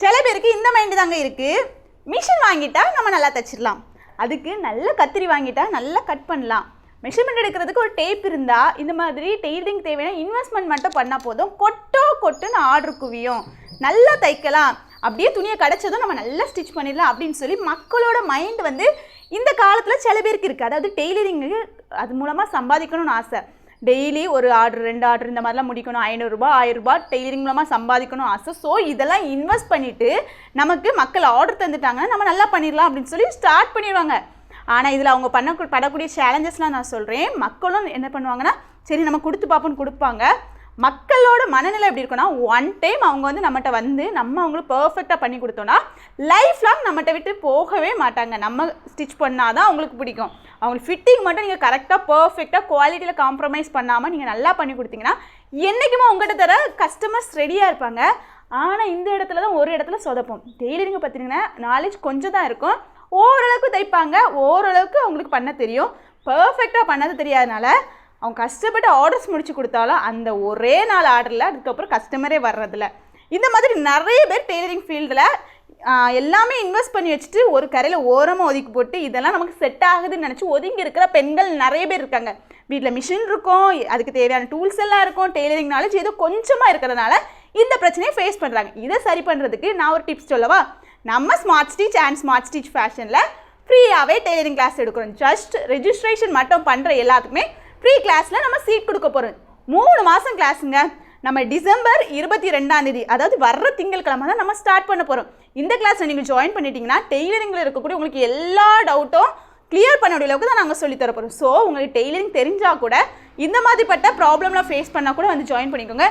சில பேருக்கு இந்த மைண்ட் தாங்க இருக்குது, மிஷின் வாங்கிட்டா நம்ம நல்லா தைச்சிடலாம், அதுக்கு நல்ல கத்திரி வாங்கிட்டா நல்லா கட் பண்ணலாம், மெஷர்மெண்ட் எடுக்கிறதுக்கு ஒரு டேப் இருந்தால் இந்த மாதிரி டெய்லரிங் தேவையான இன்வெஸ்ட்மெண்ட் மட்டும் பண்ணால் போதும், கொட்டுன்னு ஆர்டர் குவியும், நல்லா தைக்கலாம், அப்படியே துணியை கிடச்சதும் நம்ம நல்லா ஸ்டிச் பண்ணிடலாம் அப்படின்னு சொல்லி மக்களோட மைண்ட் வந்து இந்த காலத்தில் சில பேருக்கு இருக்குது. அதாவது டெய்லரிங்கு அது மூலமாக சம்பாதிக்கணும்னு ஆசை, டெய்லி ஒரு ஆர்டர் 2 ஆர்டர் இந்த மாதிரிலாம் முடிக்கணும், 500 ரூபாய் 1000 ரூபாய் டெய்லரிங் மூலமாக சம்பாதிக்கணும் ஆசை. ஸோ இதெல்லாம் இன்வெஸ்ட் பண்ணிவிட்டு நமக்கு மக்கள் ஆர்டர் தந்துட்டாங்கன்னா நம்ம நல்லா பண்ணிடலாம் அப்படின்னு சொல்லி ஸ்டார்ட் பண்ணிடுவாங்க. ஆனால் இதில் அவங்க படக்கூடிய சேலஞ்சஸ்லாம் நான் சொல்கிறேன். மக்களும் என்ன பண்ணுவாங்கன்னா சரி நம்ம கொடுத்து பார்ப்போன்னு கொடுப்பாங்க. மக்களோட மனநிலை எப்படி இருக்குன்னா, ஒன் டைம் அவங்க வந்து நம்மகிட்ட வந்து நம்ம அவங்களுக்கு பர்ஃபெக்டாக பண்ணி கொடுத்தோன்னா லைஃப் லாங் நம்மகிட்ட விட்டு போகவே மாட்டாங்க. நம்ம ஸ்டிச் பண்ணால் தான் அவங்களுக்கு பிடிக்கும். அவங்களுக்கு ஃபிட்டிங் மட்டும் நீங்கள் கரெக்டாக பர்ஃபெக்டாக குவாலிட்டியில் காம்ப்ரமைஸ் பண்ணாமல் நீங்கள் நல்லா பண்ணி கொடுத்தீங்கன்னா என்றைக்குமே உங்கள்கிட்ட தர கஸ்டமர்ஸ் ரெடியாக இருப்பாங்க. ஆனால் இந்த இடத்துல தான் ஒரு இடத்துல சொதப்போம். டெய்லரிங்கை பார்த்தீங்கன்னா நாலேஜ் கொஞ்சம் தான் இருக்கும், ஓரளவுக்கு தைப்பாங்க, ஓரளவுக்கு அவங்களுக்கு பண்ண தெரியும், பர்ஃபெக்டாக பண்ணது தெரியாதனால அவங்க கஷ்டப்பட்டு ஆர்டர்ஸ் முடிச்சு கொடுத்தாலும் அந்த ஒரே நாள் ஆர்டரில் அதுக்கப்புறம் கஸ்டமரே வர்றதில்ல. இந்த மாதிரி நிறைய பேர் டெய்லரிங் ஃபீல்டில் எல்லாமே இன்வெஸ்ட் பண்ணி வச்சுட்டு ஒரு கரையில் ஓரமாக ஒதுக்கி போட்டு இதெல்லாம் நமக்கு செட் ஆகுதுன்னு நினச்சி ஒதுங்கி இருக்கிற பெண்கள் நிறைய பேர் இருக்காங்க. வீட்டில் மிஷின் இருக்கும், அதுக்கு தேவையான டூல்ஸ் எல்லாம் இருக்கும், டெய்லரிங் நாலேஜ் ஏதோ கொஞ்சமாக இருக்கிறதுனால இந்த பிரச்சனையை ஃபேஸ் பண்ணுறாங்க. இதை சரி பண்ணுறதுக்கு நான் ஒரு டிப்ஸ் சொல்லவா? நம்ம smart stitch and smart stitch ஃபேஷனில் ஃப்ரீயாகவே டெய்லரிங் கிளாஸ் எடுக்கிறோம். ஜஸ்ட் ரெஜிஸ்ட்ரேஷன் மட்டும் பண்ணுற எல்லாத்துக்குமே ஃப்ரீ கிளாஸில் நம்ம சீட் கொடுக்க போகிறோம். 3 மாதம் கிளாஸுங்க. நம்ம டிசம்பர் 22 அதாவது வர்ற திங்கட்கிழமை தான் நம்ம ஸ்டார்ட் பண்ண போகிறோம். இந்த கிளாஸை நீங்கள் ஜாயின் பண்ணிட்டீங்கன்னா டெய்லரிங்கில் இருக்கக்கூடிய உங்களுக்கு எல்லா டவுட்டும் கிளியர் பண்ண அளவுக்கு தான் நாங்கள் சொல்லித்தர போகிறோம். ஸோ உங்களுக்கு டெய்லரிங் தெரிஞ்சால் கூட இந்த மாதிரிப்பட்ட ப்ராப்ளம்லாம் ஃபேஸ் பண்ணால் கூட வந்து ஜாயின் பண்ணிக்கோங்க.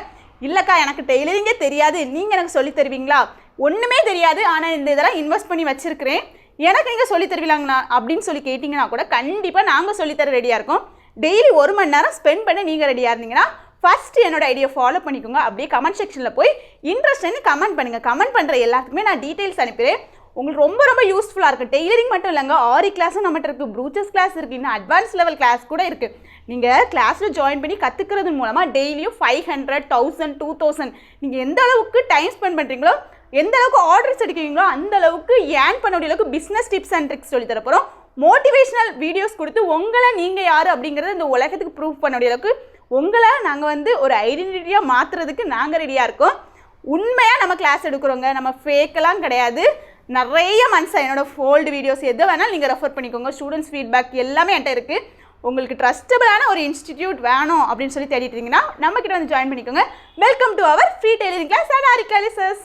இல்லைக்கா எனக்கு டெய்லரிங்கே தெரியாது, நீங்கள் எனக்கு சொல்லி தருவீங்களா? ஒன்றுமே தெரியாது, ஆனால் இந்த இதெல்லாம் இன்வெஸ்ட் பண்ணி வச்சுருக்கிறேன், எனக்கு நீங்கள் சொல்லி தருவீங்களாங்கண்ணா அப்படின்னு சொல்லி கேட்டிங்கன்னா கூட கண்டிப்பாக நாங்கள் சொல்லித்தர ரெடியாக இருக்கோம். டெய்லி 1 மணி நேரம் ஸ்பெண்ட் பண்ண நீங்கள் ரெடியாக இருந்தீங்கன்னா ஃபஸ்ட்டு என்னோட ஐடியா ஃபாலோ பண்ணிக்கோங்க. அப்படியே கமெண்ட் செக்ஷனில் போய் இன்ட்ரெஸ்ட்னு கமெண்ட் பண்ணுங்கள். கமெண்ட் பண்ணுற எல்லாத்துக்குமே நான் டீட்டெயில்ஸ் அனுப்பிடுறேன். உங்களுக்கு ரொம்ப யூஸ்ஃபுல்லாக இருக்குது. டெய்லரிங் மட்டும் இல்லைங்க, ஆரி கிளாஸும் நம்மகிட்ட இருக்குது, ப்ரூச்சஸ் கிளாஸ் இருக்குது, இன்னும் அட்வான்ஸ் லெவல் கிளாஸ் கூட இருக்குது. நீங்கள் கிளாஸில் ஜாயின் பண்ணி கற்றுக்கிறது மூலமாக டெய்லியும் 500, 1000, 2000 நீங்கள் எந்த அளவுக்கு டைம் ஸ்பெண்ட் பண்ணுறீங்களோ, எந்த அளவுக்கு ஆர்டர்ஸ் எடுக்கிறீங்களோ அந்த அளவுக்கு ஏர்ன் பண்ணக்கூடிய அளவுக்கு பிஸ்னஸ் டிப்ஸ் அண்ட் ட்ரிக்ஸ் சொல்லி தர போகிறோம். மோட்டிவேஷனல் வீடியோஸ் கொடுத்து உங்களை நீங்கள் யார் அப்படிங்கிறத இந்த உலகத்துக்கு ப்ரூவ் பண்ணக்கூடிய அளவுக்கு உங்களை நாங்கள் வந்து ஒரு ஐடென்டிட்டியாக மாற்றுறதுக்கு நாங்கள் ரெடியாக இருக்கோம். உண்மையாக நம்ம கிளாஸ் எடுக்கிறோங்க, நம்ம ஃபேக்கெல்லாம் கிடையாது. நிறைய மந்த்ஸாக என்னோட ஃபோல்டு வீடியோஸ் எது வேணாலும் நீங்கள் ரெஃபர் பண்ணிக்கோங்க. ஸ்டூடெண்ட்ஸ் ஃபீட்பேக் எல்லாமே என்கிட்ட இருக்குது. உங்களுக்கு ட்ரஸ்டபிளான ஒரு இன்ஸ்டிடியூட் வேணும் அப்படின்னு சொல்லி தேடிட்டீங்கன்னா நம்மக்கிட்ட வந்து ஜாயின் பண்ணிக்கோங்க. Welcome to our free tailoring class at Aari classes.